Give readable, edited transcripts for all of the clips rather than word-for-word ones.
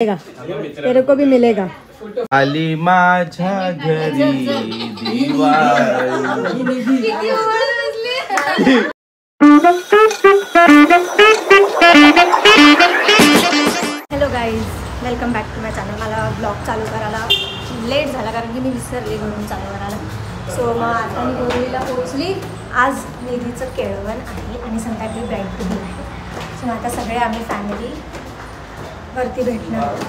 तेरे को भी मिलेगा। आली माझ्या घरी Diwali. Hello guys, welcome back to my channel. मला ब्लॉग चालू करायला लेट झाला कारण की मी विसरले घरून चालू करायला। सो मग आता मी गोरलीला पोहोचली। आज निधीचं केळवण आहे आणि संध्याकाळी ब्राईड टू बी आहे। सो आता सगळे आम्ही फॅमिली वरती भेटणार आहोत।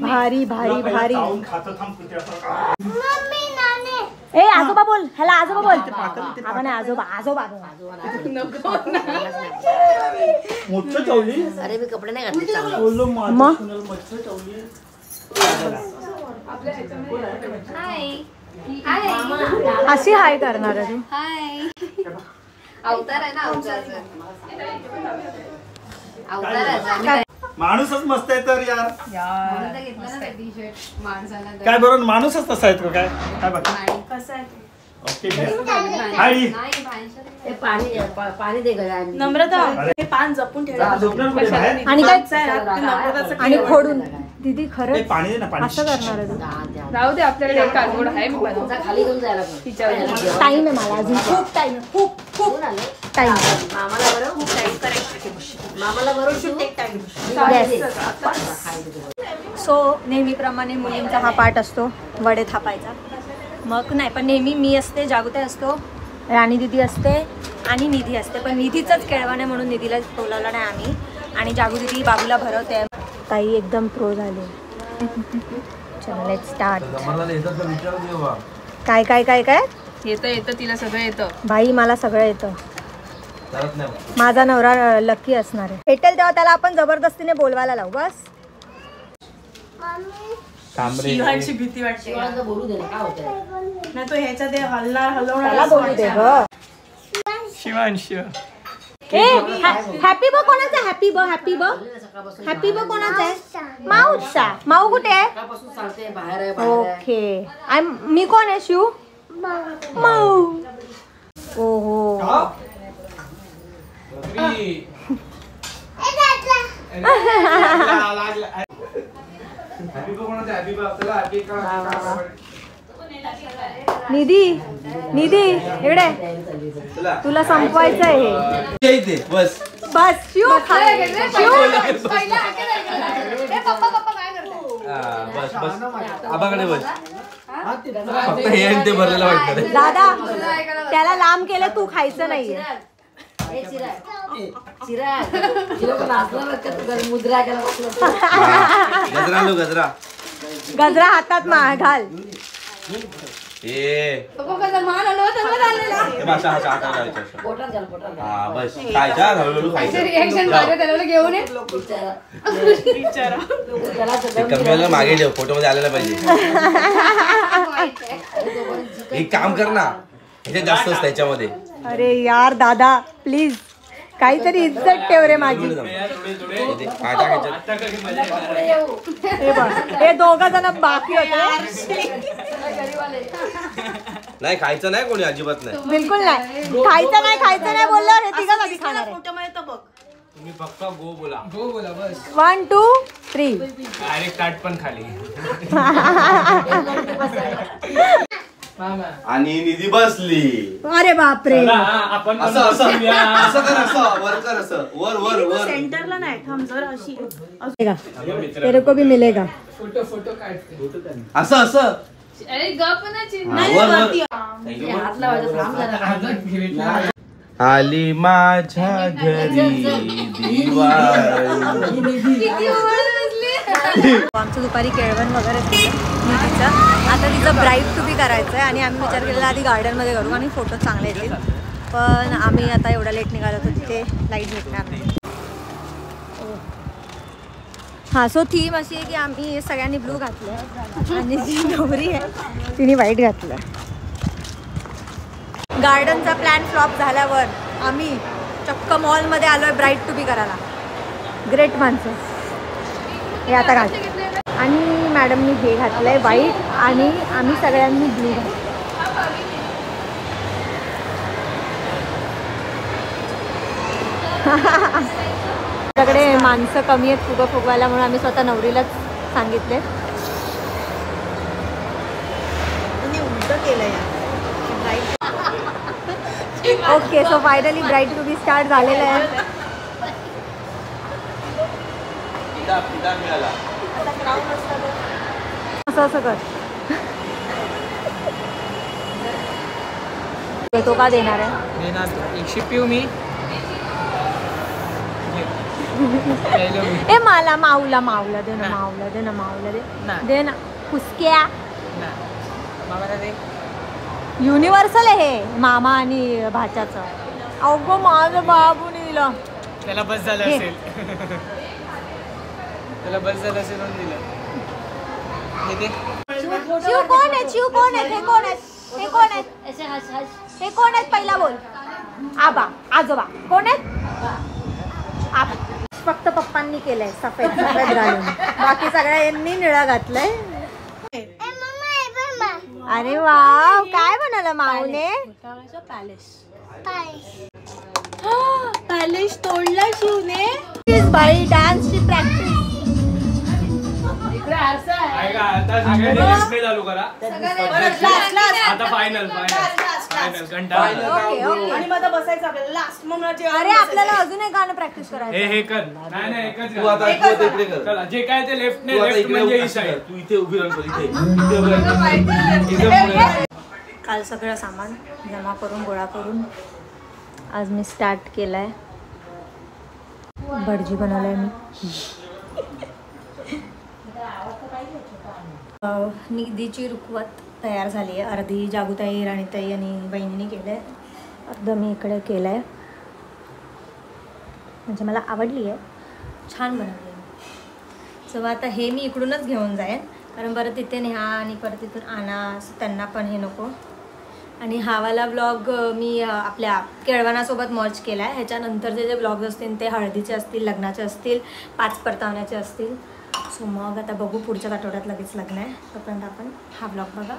भारी भारी भारी। ए आजोबा बोल, ह्याला आजोबा बोल। आपण आजोबा आजोबा अरे मी कपडे नाही घातले। मग अशी हाय करणार आहे तू? हाय अवतार आहे ना, अवतार माणूसच मस्त आहे तर यार। घेतला ना टी शर्ट माणसाला काय बरोबर माणूसच तसा आहे तो। काय काय बाकी कसं आहे ओके हाय पाणी दे गळ्या नम्रता हे पान जपून ठेवा आणि काय आणि खोडून दीदी खरं पाणी दे ना पाणी। असं करणार आहे तू? राहू दे, आपल्याकडे एक कागद आहे मी बनवतो। खाली घेऊन जायला टाइम आहे मला अजून, खूप टाइम आहे, खूप खूप टाइम। मामाला बरोबर खूप टाईम करायचं। मामाला बरोबर टाईम। सो नेहमीप्रमाणे मुलींचा हा पाठ असतो वडे थापायचा। मग नाही, पण नेहमी मी असते, जागृती असतो, राणी दिदी असते आणि निधी असते। पण निधीचंच केळवण आहे म्हणून निधीला बोलावलं नाही आम्ही। आणि जागृती दिदी बाबूला भरवते। ताई एकदम प्रो झाली। चला लेट्स स्टार्ट। काय काय काय काय येतं तिला सगळं येतं बाई, मला सगळं येतं। माझा नवरा लकी असणार आहे। भेटेल तेव्हा त्याला आपण जबरदस्तीने बोलवायला लावू बस। शिवांची भीती वाटते। बोलू दे ना, काय होतंय नाही तो ह्याच्या ते हलणार त्याला बोलू दे ग। शिवांश हॅपी बो कोणाचा? हॅपी बो हॅपी बो हॅपी बो कोणाचा आहे? माऊचा। माऊ कुठे आहे? सकाळपासून सांगते बाहेर आहे, बाहेर आहे। ओके, मी कोण आहे? शिव माऊ। ओहो निधी निधी इकडे, तुला संपवायचं आहे हे। बस बस शिव बस बस आबाकडे बस। फक्त हे आणि ते भरलेलं वाटतं। दादा त्याला लांब केलं, तू खायचं नाहीये। गजरा लो गजरा। गजरा हातात घाल। बस खायच्या हळूहळू खायचं। मागे ठेव, फोटो मध्ये आलेला पाहिजे। एक काम कर ना, ह्याच्यात जास्त असतं त्याच्यामध्ये। अरे यार दादा प्लीज काहीतरी इज्जत ठेव रे माझी। हे दोघ जण बाकी होते। नाही खायचं नाही कोणी, अजिबात नाही, बिलकुल नाही खायचं नाही। खायचं नाही बोलल्यावर हे तिघं कधी खाणार आहे? तुम्ही फक्त गो बोला बस। 1 2 3 डायरेक्ट ताट पण खाली। आणि निधी बसली। अरे बापरे, आपण असं असं असं कर, असं वर कर, असं वर वर वर सेंटरला नाही थांब जरा अशी। तेरे को भी मिलेगा। फोटो काढते असं असं। अरे गप ना चिन्ह हात लावायचं, थांब जरा। आली माझ्या घरी दिवाळी। आमचं दुपारी केळवण वगैरे झालं निधीचं। आता तिचं ब्राईड टू बी करायचं आहे आणि आम्ही विचार केलेला आधी गार्डनमध्ये करू आणि फोटो चांगले येतील। पण आम्ही आता एवढा लेट निघालो होतो, तिथे लाईट भेटणार नाही। हां, सो थीम अशी आहे की आम्ही सगळ्यांनी ब्लू घातलं आणि जी नवरी आहे तिने व्हाईट घातलं। गार्डनचा प्लॅन फ्लॉप झाल्यावर आम्ही चक्क मॉलमध्ये आलो आहे ब्राईड टू बी करायला। ग्रेट माणसं। हे आता घाल आणि मॅडमनी हे घातलंय व्हाईट आणि आम्ही सगळ्यांनी ब्लू घातलं। आपल्याकडे माणसं कमी आहेत फुगं फुगवायला म्हणून आम्ही स्वतः नवरीलाच सांगितले. Okay so finally bride to be start झालेलं आहे. असं असं कर. तो का देणार आहे? एक शिपिव मी ए मला माऊला माऊला दे ना माऊला दे ना माऊला दे दे ना कुसक्या. युनिव्हर्सल आहे हे मामा आणि भाच्याचं. अगो माझं बाबूने दिलं. त्याला बस झालं असेल. त्याला बस झालं असेल म्हणून दिलं. शिव कोण आहे? शिव कोण आहे? हे कोण आहेत? हे कोण आहेत? हे कोण आहेत? पहिला बोल. आबा आजोबा कोण आहेत? फक्त पप्पांनी केलंय सफेद सफेद घालून. बाकी सगळ्या यांनी निळा घातलाय. अरे वाव काय बनवलं माऊने? पॅलेस तोडला शिवने. बाई डान्सची प्रॅक्टिस. चालू करा आता. फायनल आणि मग बसायचं आपल्याला लास्ट मग. अरे आपल्याला अजून एक गाणं प्रॅक्टिस करायचं. हे कर. नाही एकच तू आता इकडे कर. चला जे काय ते लेफ्ट तू आता लेफ्ट इकडे म्हणजे उभी ईश आहे. राहा. तू इथे उभी राहा. इथे उभी राहा. इथे पुढे. काल सगळं सामान जमा करून गोळा करून आज मी स्टार्ट केलाय. भटजी बनवलाय मी. निधीची रुखवत तयार झाली आहे. अर्धी जागूताई राणीताई आणि बहिणीने केलं आहे. अर्धं मी इकडे केलं आहे. म्हणजे मला आवडली आहे. छान बनवली आहे. सो आता हे मी इकडूनच घेऊन जाईन कारण परत तिथे न्या आणि परत तिथून आणा त्यांना पण हे नको. आणि हावाला ब्लॉग मी आपल्या केळवणासोबत मर्ज केला आहे. ह्याच्यानंतरचे जे ब्लॉग्स असतील ते हळदीचे असतील, लग्नाचे असतील, 5 परतावण्याचे असतील. सो मग आता बघू पुढच्या आठवड्यात लगेच लग्न आहे. तोपर्यंत आपण हा ब्लॉग बघा.